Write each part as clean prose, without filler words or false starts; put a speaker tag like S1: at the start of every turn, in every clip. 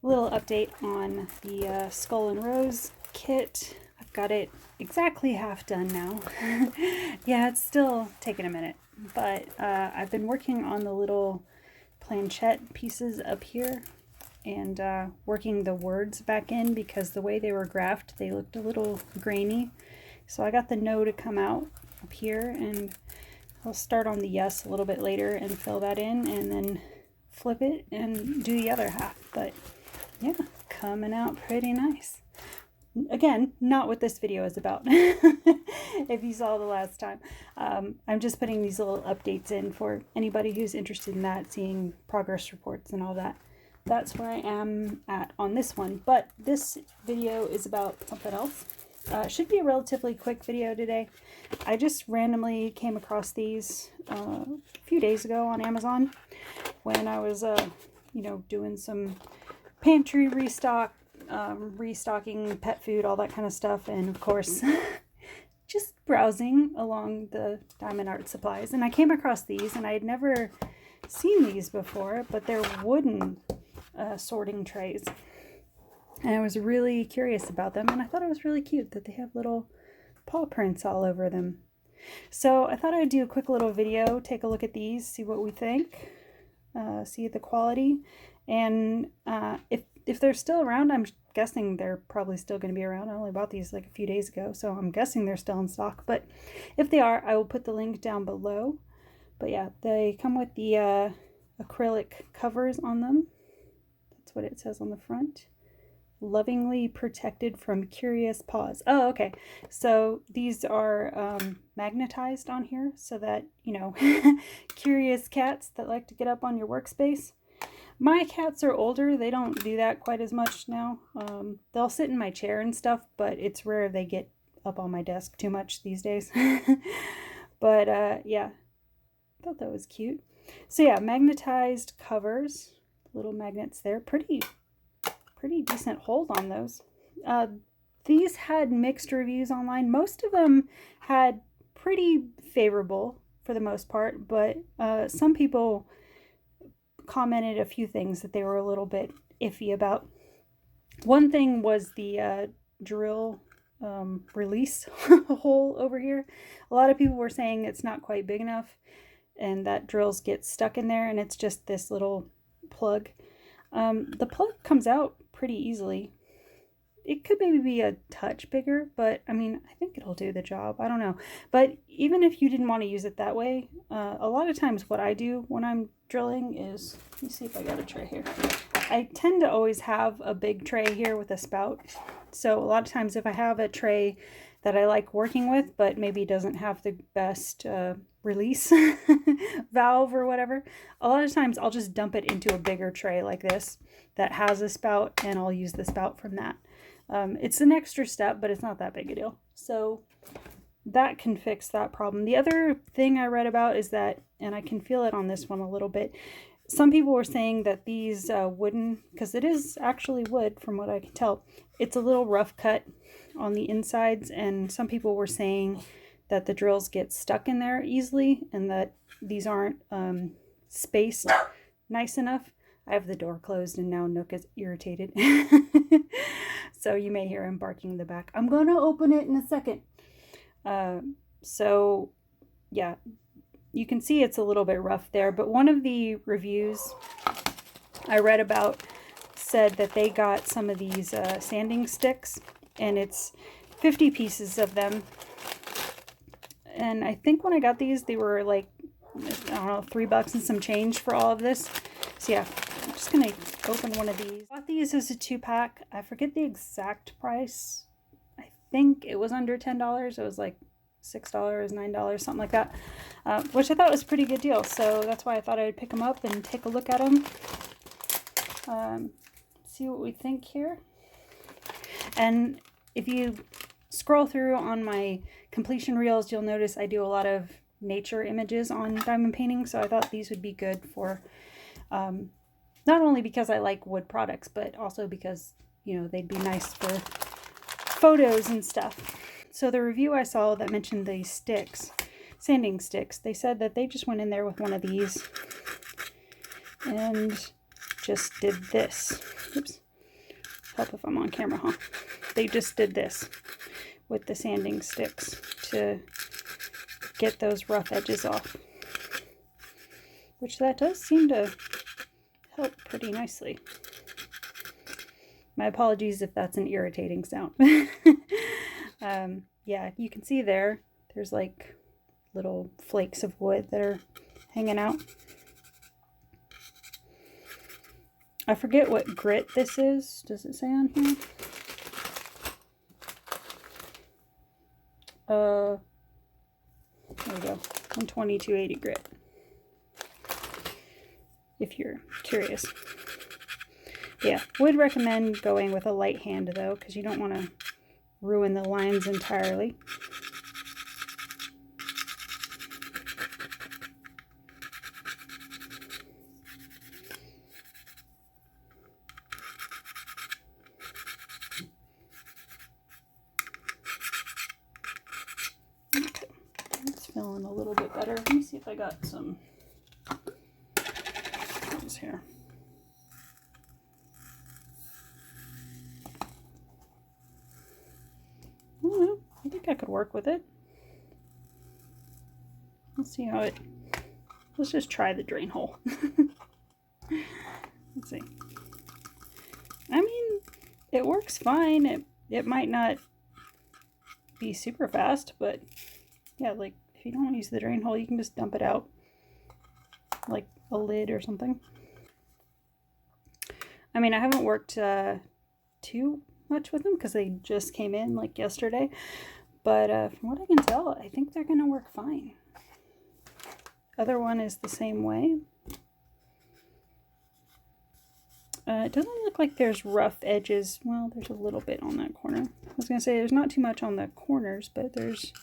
S1: little update on the Skull and Rose kit. I've got it exactly half done now. Yeah, it's still taking a minute, but I've been working on the little planchette pieces up here and working the words back in because the way they were graphed, they looked a little grainy. So I got the no to come out up here, and I'll start on the yes a little bit later and fill that in and then flip it and do the other half. But yeah, coming out pretty nice. Again, not what this video is about. If you saw the last time, I'm just putting these little updates in for anybody who's interested in that, seeing progress reports and all that. That's where I am at on this one, but this video is about something else. It should be a relatively quick video today. I just randomly came across these a few days ago on Amazon when I was doing some pantry restocking pet food, all that kind of stuff, and of course just browsing along the Diamond Art supplies, and I came across these, and I had never seen these before, but they're wooden sorting trays, and I was really curious about them, and I thought it was really cute that they have little paw prints all over them. So I thought I'd do a quick little video, take a look at these, see what we think, see the quality, and if they're still around, I'm guessing they're probably still going to be around. I only bought these like a few days ago, so I'm guessing they're still in stock. But if they are, I will put the link down below. But yeah, they come with the acrylic covers on them. That's what it says on the front. Lovingly protected from curious paws. Oh, okay. So these are magnetized on here so that, curious cats that like to get up on your workspace. My cats are older. They don't do that quite as much now. They'll sit in my chair and stuff, but it's rare they get up on my desk too much these days. But yeah, I thought that was cute. So yeah, magnetized covers, little magnets there. Pretty decent hold on those. These had mixed reviews online. Most of them had pretty favorable for the most part, but some people commented a few things that they were a little bit iffy about. One thing was the drill release hole over here. A lot of people were saying it's not quite big enough and that drills get stuck in there, and it's just this little plug. The plug comes out pretty easily. It could maybe be a touch bigger, but I mean, I think it'll do the job. I don't know. But even if you didn't want to use it that way, a lot of times what I do when I'm drilling is, let me see if I got a tray here. I tend to always have a big tray here with a spout. So a lot of times if I have a tray that I like working with, but maybe doesn't have the best release valve or whatever, a lot of times I'll just dump it into a bigger tray like this that has a spout, and I'll use the spout from that. It's an extra step, but it's not that big a deal. So that can fix that problem. The other thing I read about is that, and I can feel it on this one a little bit, some people were saying that these wooden, because it is actually wood from what I can tell, it's a little rough cut on the insides, and some people were saying that the drills get stuck in there easily and that these aren't spaced nice enough. I have the door closed and now Nook is irritated. So you may hear him barking in the back. I'm going to open it in a second. So yeah, you can see it's a little bit rough there, but one of the reviews I read about said that they got some of these sanding sticks, and it's 50 pieces of them. And I think when I got these, they were like, I don't know, $3 and some change for all of this. So yeah, I'm just going to open one of these. I bought these as a 2-pack. I forget the exact price. I think it was under $10. It was like $6, $9, something like that, which I thought was a pretty good deal. So that's why I thought I'd pick them up and take a look at them. See what we think here. And if you scroll through on my completion reels, you'll notice I do a lot of nature images on diamond painting, so I thought these would be good for not only because I like wood products, but also because, they'd be nice for photos and stuff. So the review I saw that mentioned these sticks, sanding sticks, they said that they just went in there with one of these and just did this. Oops. help if I'm on camera, huh? They just did this with the sanding sticks to get those rough edges off, which that does seem to help pretty nicely. My apologies if that's an irritating sound. Yeah, you can see there's like little flakes of wood that are hanging out. I forget what grit this is. Does it say on here? There we go. 120-280 grit. If you're curious. Yeah, would recommend going with a light hand though, because you don't want to ruin the lines entirely. Okay, it's feeling a little bit better. Let me see if I got some things here. I think I could work with it. Let's see how let's just try the drain hole. Let's see. I mean, it works fine. It might not be super fast, but yeah, like if you don't want to use the drain hole, you can just dump it out like a lid or something. I mean, I haven't worked too much with them because they just came in like yesterday, but from what I can tell, I think they're gonna work fine. Other one is the same way. It doesn't look like there's rough edges. Well, there's a little bit on that corner. I was gonna say there's not too much on the corners, but there's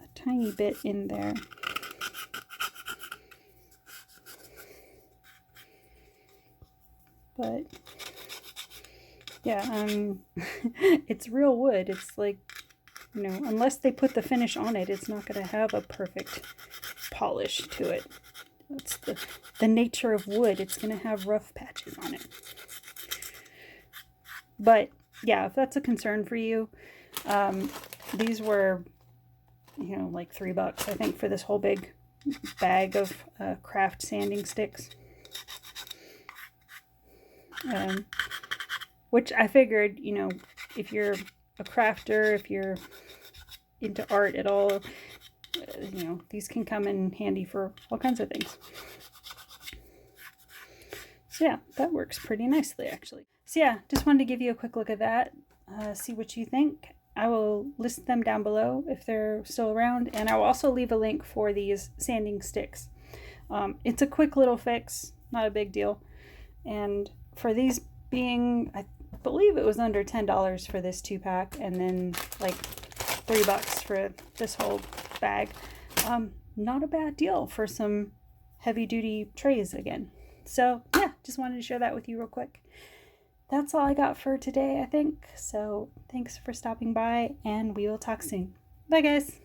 S1: a tiny bit in there. But yeah, it's real wood. It's like, you know, unless they put the finish on it, it's not going to have a perfect polish to it. That's the nature of wood. It's going to have rough patches on it. But yeah, if that's a concern for you, these were, you know, like $3, I think, for this whole big bag of craft sanding sticks. Which I figured, you know, if you're a crafter, if you're into art at all, you know, these can come in handy for all kinds of things. So yeah, that works pretty nicely actually. So yeah, just wanted to give you a quick look at that, see what you think. I will list them down below if they're still around, and I will also leave a link for these sanding sticks. It's a quick little fix, not a big deal. And for these being, I believe it was under $10 for this 2-pack, and then like $3 for this whole bag. Not a bad deal for some heavy duty trays again. So yeah, just wanted to share that with you real quick. That's all I got for today, I think. So thanks for stopping by, and we will talk soon. Bye guys.